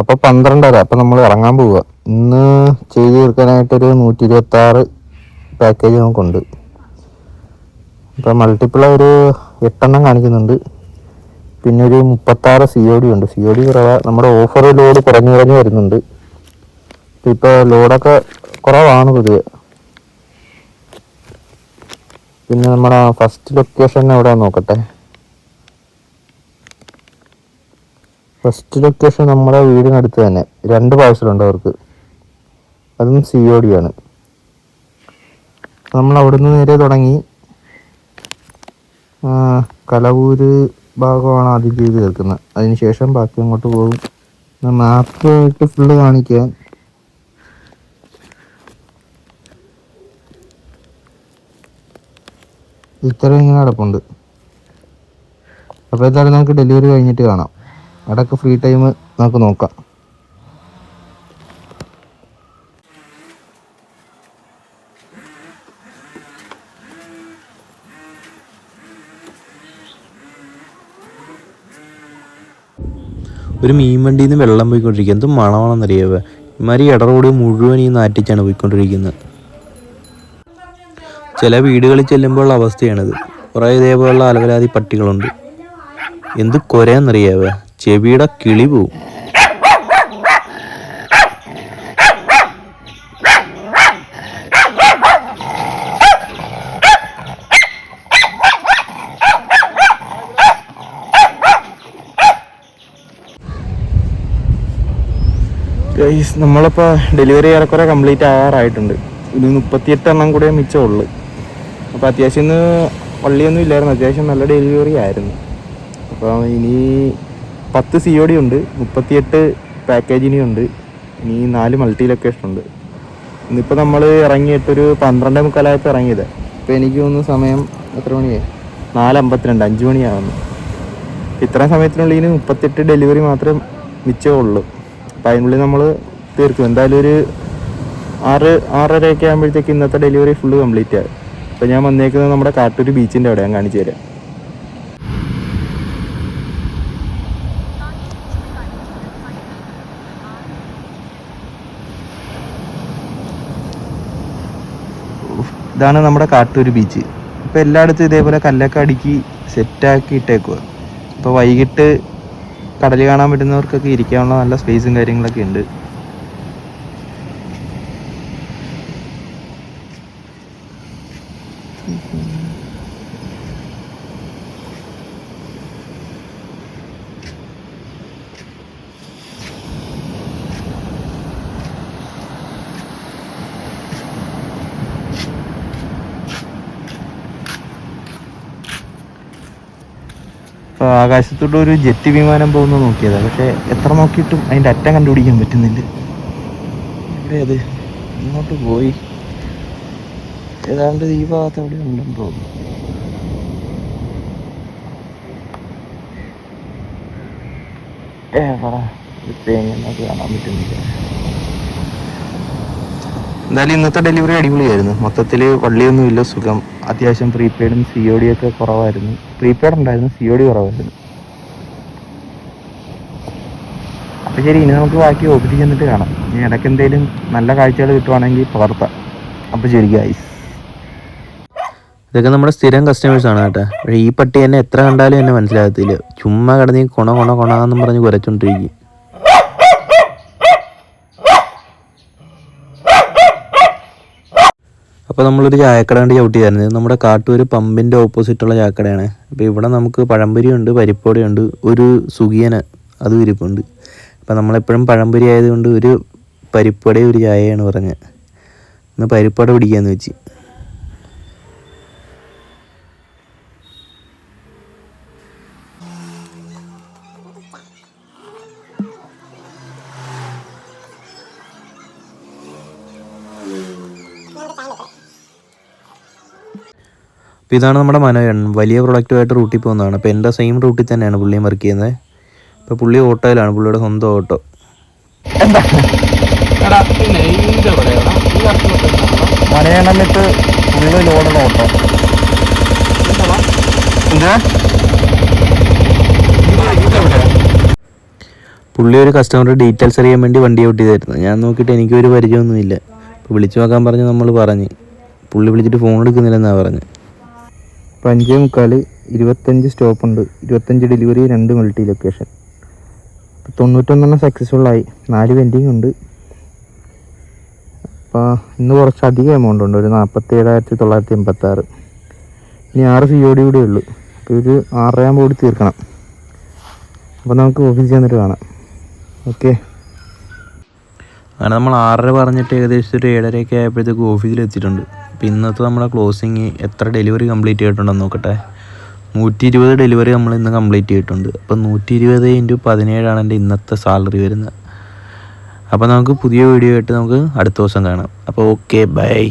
അപ്പോൾ 12:30. അപ്പോൾ നമ്മൾ ഇറങ്ങാൻ പോവുക. ഇന്ന് ചെയ്ത് തീർക്കാനായിട്ടൊരു 126 പാക്കേജ് നമുക്കുണ്ട്. ഇപ്പോൾ മൾട്ടിപ്പിൾ ഒരു 8 കാണിക്കുന്നുണ്ട്. പിന്നെ ഒരു 36 COD ഉണ്ട്. COD കുറവാണ്. നമ്മുടെ ഓഫർ ലോഡ് കുറഞ്ഞു വരുന്നുണ്ട്. ഇപ്പോൾ ലോഡൊക്കെ കുറവാണ് പൊതുവെ. പിന്നെ നമ്മുടെ ഫസ്റ്റ് ലൊക്കേഷൻ എവിടെ നോക്കട്ടെ. ഫസ്റ്റ് ലൊക്കേഷൻ നമ്മുടെ വീടിനടുത്ത് തന്നെ 2 പാഴ്സലുണ്ട് അവർക്ക്. അതും COD ആണ്. നമ്മൾ അവിടുന്ന് നേരെ തുടങ്ങി കലവൂര് ഭാഗമാണ് ആദ്യം ചെയ്ത് തീർക്കുന്നത്. അതിനുശേഷം ബാക്കി അങ്ങോട്ട് പോകും. മാപ്പ് ഇട്ട് ഫുള്ള് കാണിക്കാൻ. ഇത്രയും ഇങ്ങനെ കിടപ്പുണ്ട്. അപ്പോൾ എന്തായാലും നമുക്ക് ഡെലിവറി കഴിഞ്ഞിട്ട് കാണാം. അവിടെയൊക്കെ ഫ്രീ ടൈം നമുക്ക് നോക്കാം. ഒരു മീൻ വണ്ടിയിൽ നിന്ന് വെള്ളം പോയിക്കൊണ്ടിരിക്കുക. എന്തും മണമാണെന്നറിയാവേ. ഇമാതിരി ഇടറോഡ് മുഴുവൻ ഈ നാറ്റിച്ചാണ് പോയിക്കൊണ്ടിരിക്കുന്നത്. ചില വീടുകളിൽ ചെല്ലുമ്പോഴുള്ള അവസ്ഥയാണിത്. കുറേ ഇതേപോലുള്ള അലവലാതി പട്ടികളുണ്ട്. എന്ത് കൊരയെന്നറിയാവേ, ചെവിയുടെ കിളി പോവും. നമ്മളിപ്പോൾ ഡെലിവറി ഏറെക്കുറെ കംപ്ലീറ്റ് ആവാറായിട്ടുണ്ട്. ഇത് 38 കൂടെ മിച്ചമുള്ളു. അപ്പോൾ അത്യാവശ്യം ഇന്ന് പള്ളിയൊന്നും ഇല്ലായിരുന്നു. അത്യാവശ്യം നല്ല ഡെലിവറി ആയിരുന്നു. അപ്പോൾ ഇനി 10 COD ഉണ്ട്, 38 പാക്കേജിനുണ്ട്, ഇനി 4 മൾട്ടി ലൊക്കേഷൻ ഉണ്ട്. ഇന്നിപ്പോൾ നമ്മൾ ഇറങ്ങിയിട്ടൊരു 12:45 ഇറങ്ങിയത്. ഇപ്പോൾ എനിക്ക് തോന്നുന്നു സമയം എത്ര മണിയായി? 4:52, 5 മണിയാകുന്നു. ഇത്രയും സമയത്തിനുള്ളിൽ 38 ഡെലിവറി മാത്രമേ മിച്ചമുള്ളൂ. അപ്പോൾ അതിനുള്ളിൽ നമ്മൾ തീർക്കും. എന്തായാലും ഒരു 6:30 ആകുമ്പോഴത്തേക്ക് ഇന്നത്തെ ഡെലിവറി ഫുള്ള് കംപ്ലീറ്റ് ആകും. അപ്പോൾ ഞാൻ വന്നേക്കുന്നത് നമ്മുടെ കാട്ടൂർ ബീച്ചിൻ്റെ അവിടെ. ഞാൻ കാണിച്ചു തരാം. ഇതാണ് നമ്മുടെ കാട്ടൂർ ബീച്ച്. ഇപ്പോൾ എല്ലായിടത്തും ഇതേപോലെ കല്ലൊക്കെ അടുക്കി സെറ്റാക്കി ഇട്ടേക്കുക. ഇപ്പോൾ വൈകിട്ട് കടൽ കാണാൻ പറ്റുന്നവർക്കൊക്കെ ഇരിക്കാനുള്ള നല്ല സ്പേസും കാര്യങ്ങളൊക്കെ ഉണ്ട്. അപ്പോൾ ആകാശത്തോട്ട് ഒരു ജെറ്റ് വിമാനം പോകുന്ന നോക്കിയതാണ്. പക്ഷേ എത്ര നോക്കിയിട്ടും അതിൻ്റെ അറ്റം കണ്ടുപിടിക്കാൻ പറ്റുന്നില്ല. ഇവിടെ അത് ഇങ്ങോട്ട് പോയി. ഏതാണ്ട് ഈ ഭാഗത്ത് അവിടെ ഉണ്ടെന്ന് തോന്നുന്നു. തേങ്ങ കാണാൻ പറ്റുന്നില്ല. എന്തായാലും ഇന്നത്തെ ഡെലിവറി അടിപൊളിയായിരുന്നു. മൊത്തത്തിൽ വള്ളിയൊന്നുമില്ല, സുഖം. അത്യാവശ്യം പ്രീപെയ്ഡും COD ഒക്കെ കുറവായിരുന്നു. പ്രീപെയ്ഡ് ഉണ്ടായിരുന്നു, COD കുറവായിരുന്നു. അപ്പോൾ ശരി, ഇനി നമുക്ക് ബാക്കി ഓഫീസിൽ ചെന്നിട്ട് കാണാം. ഇനി ഇടയ്ക്ക് എന്തെങ്കിലും നല്ല കാഴ്ചകൾ കിട്ടുവാണെങ്കിൽ പകർത്താം. അപ്പോൾ ശരി ഗൈസ്. ഇതൊക്കെ നമ്മുടെ സ്ഥിരം കസ്റ്റമേഴ്സാണ് കേട്ടോ. പക്ഷേ ഈ പട്ടി എന്നെ എത്ര കണ്ടാലും എന്നെ മനസ്സിലാകത്തില്ല. ചുമ്മാ കിടന്ന് കൊണാന്നും പറഞ്ഞ് കുരച്ചോണ്ടിരിക്കും. അപ്പോൾ നമ്മളൊരു ചായക്കട കണ്ട് ചവിട്ടിയായിരുന്നു. നമ്മുടെ കാട്ടൂർ പമ്പിൻ്റെ ഓപ്പോസിറ്റുള്ള ചായക്കടയാണ്. അപ്പോൾ ഇവിടെ നമുക്ക് പഴംപൊരിയുണ്ട്, പരിപ്പോടിയുണ്ട്, ഒരു സുഖിയന് അതും ഇരിപ്പുണ്ട്. അപ്പോൾ നമ്മളെപ്പോഴും പഴംപൊരി ആയതുകൊണ്ട് ഒരു പരിപ്പട ഒരു ചായയാണ് പറഞ്ഞത്. ഇന്ന് പരിപ്പട പിടിക്കാമെന്ന് വെച്ച്. അപ്പോൾ ഇതാണ് നമ്മുടെ മനോജൻ. വലിയ പ്രൊഡക്റ്റുമായിട്ട് റൂട്ടിൽ പോകുന്നതാണ്. അപ്പോൾ എൻ്റെ സെയിം റൂട്ടിൽ തന്നെയാണ് പുള്ളിയും വർക്ക് ചെയ്യുന്നത്. ഇപ്പോൾ പുള്ളി ഓട്ടോയിലാണ്, പുള്ളിയുടെ സ്വന്തം ഓട്ടോ. മനയണിട്ട് ഫുള്ള് ലോഡുള്ള ഓട്ടോ. പുള്ളി ഒരു കസ്റ്റമറുടെ ഡീറ്റെയിൽസ് അറിയാൻ വേണ്ടി വണ്ടി ഔട്ട് ചെയ്തായിരുന്നു. ഞാൻ നോക്കിയിട്ട് എനിക്കൊരു പരിചയമൊന്നുമില്ല. അപ്പോൾ വിളിച്ചു നോക്കാൻ പറഞ്ഞ് നമ്മൾ പറഞ്ഞ്, പുള്ളി വിളിച്ചിട്ട് ഫോൺ എടുക്കുന്നില്ലെന്നാണ് പറഞ്ഞത്. ഇപ്പോൾ 5:45, 25 സ്റ്റോപ്പുണ്ട്, 25 ഡെലിവറി, 2 മൾട്ടി ലൊക്കേഷൻ. 91 സക്സസ്ഫുള്ളായി, 4 പെൻഡിങ് ഉണ്ട്. അപ്പോൾ ഇന്ന് കുറച്ചധികം എമൗണ്ട് ഉണ്ട്, ഒരു 47,986. ഇനി 6 COD കൂടെ ഉള്ളൂ. അപ്പോൾ ഒരു 6:30 കൂടി തീർക്കണം. അപ്പോൾ നമുക്ക് ഓഫീസിൽ ചെന്നിട്ട് കാണാം. ഓക്കെ. അങ്ങനെ നമ്മൾ 6:30 പറഞ്ഞിട്ട് ഏകദേശം ഒരു 7:30 ആയപ്പോഴത്തേക്ക് ഓഫീസിൽ എത്തിയിട്ടുണ്ട്. അപ്പോൾ ഇന്നത്തെ നമ്മുടെ ക്ലോസിങ് എത്ര ഡെലിവറി കംപ്ലീറ്റ് ചെയ്തിട്ടുണ്ടെന്ന് നോക്കട്ടെ. 120 ഡെലിവറി നമ്മൾ ഇന്ന് കംപ്ലീറ്റ് ചെയ്തിട്ടുണ്ട്. അപ്പോൾ 120 × 17 എൻ്റെ ഇന്നത്തെ സാലറി വരുന്നത്. അപ്പോൾ നമുക്ക് പുതിയ വീഡിയോ ആയിട്ട് നമുക്ക് അടുത്ത ദിവസം കാണാം. അപ്പോൾ ഓക്കെ, ബൈ.